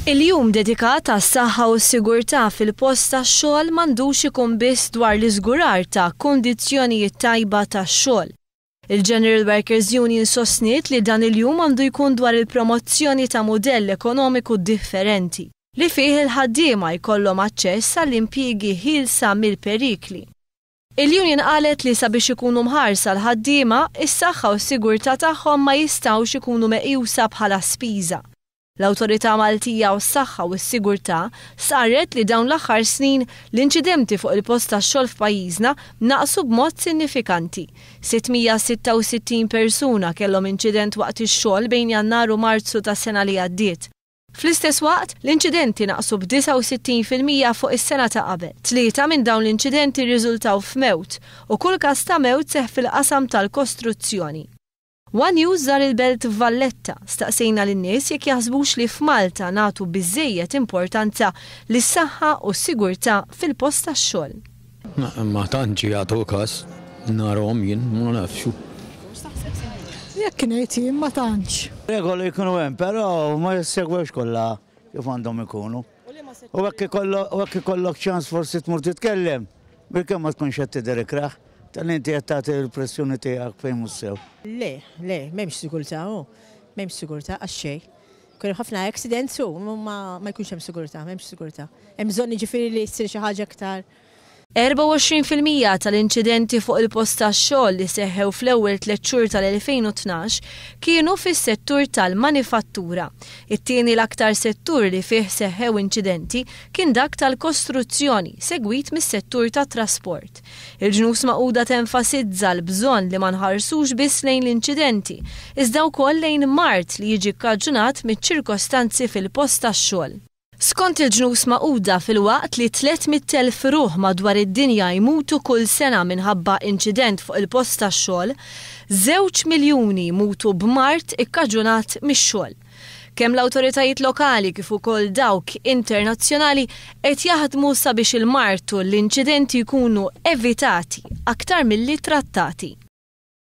Il-jum dedikat għas-saħħa u s-sigurtà fil-post tax-xogħol m'għandux ikun biss dwar l-iżgurar ta' kundizzjonijiet tajba tax-xogħol. Il-General Workers Union sostniet li dan il-jum għandu jkun dwar il-promozzjoni ta' modell ekonomiku differenti li fih il-ħaddiema jkollhom aċċess għall-impjiegi ħielsa mill-perikli. Il-Union qalet li sabiex ikunu mħarsa l-ħaddiema, is-saħħa u s-sigurtà tagħhom ma jistgħux ikunu meqjusa bħala spiża. L-Awtorità Maltija u s-Saħħa u s-Sigurtà saret li dawn l-aħħar snin l-inċidenti fuq il-post tax-xogħol f'pajjiżna naqsu b'mod sinifikanti. 666 persuna kellhom inċident waqt ix-xogħol bejn Jannar u Marzu tas-sena li għaddiet. Fl-istess waqt, l-inċidenti naqsu b'69% fuq is-sena ta' qabel. 3 minn dawn l-inċidenti rriżultaw f'mewt u kull każ ta' mewt seħħ fil-qasam tal-kostruzzjoni. One News żar il-Belt Valletta staqsejna lin-nies jekk jaħsbux li f'Malta nagħtu biżżejjed importanza lis-saħħa u s-sigurtà fil-post tax-xogħol. Ma tantx jagħtu każ narhom jien ma nafxu. Jekk ngħid jien ma tantx. Regoli jkunu hemm, però ma jissegwewx kollha kif għandhom ikunu. U hekk ikollok ċans forsi tmur titkellem, bilkemm ma tkunx qed tidher ikraħ. Tal-inti qed tagħti l-pressjoni tiegħek fejn mhux sew. Le, m'hemmx sigurtà m'hemmx sigurtà għax-xejn. Kienu ħafna accidents ma jkunx hemm sigurtà, m'hemmx sigurtà. Hemm bżonn jiġifieri li jsir xi ħaġa aktar. 24% tal-inċidenti fuq il-post tax-xogħol li seħħew fl-ewwel 3 xhur tal-2012 kienu fis-settur tal-manifattura. It-tieni l-aktar settur li fih seħħew inċidenti kien dak tal-kostruzzjoni, segwit mis-settur tat-trasport. Il-Ġnus Magħquda tenfasizza l-bżonn li ma nħarsux biss lejn l-inċidenti, iżda wkoll lejn mart li jiġi kkaġunat miċ-ċirkostanzi fil-post tax-xogħol. Skont il-Ġnus Magħquda fil-waqt li 300,000 ruħ madwar id-dinja jmutu kull sena minħabba inċident fuq il-post tax-xogħol, 2 miljuni jmutu b'mart ikkaġunat mix-xogħol. Kemm l-awtoritajiet lokali kif ukoll dawk internazzjonali qed jaħdmu sabiex il-mart u l-inċidenti jkunu evitati aktar milli trattati.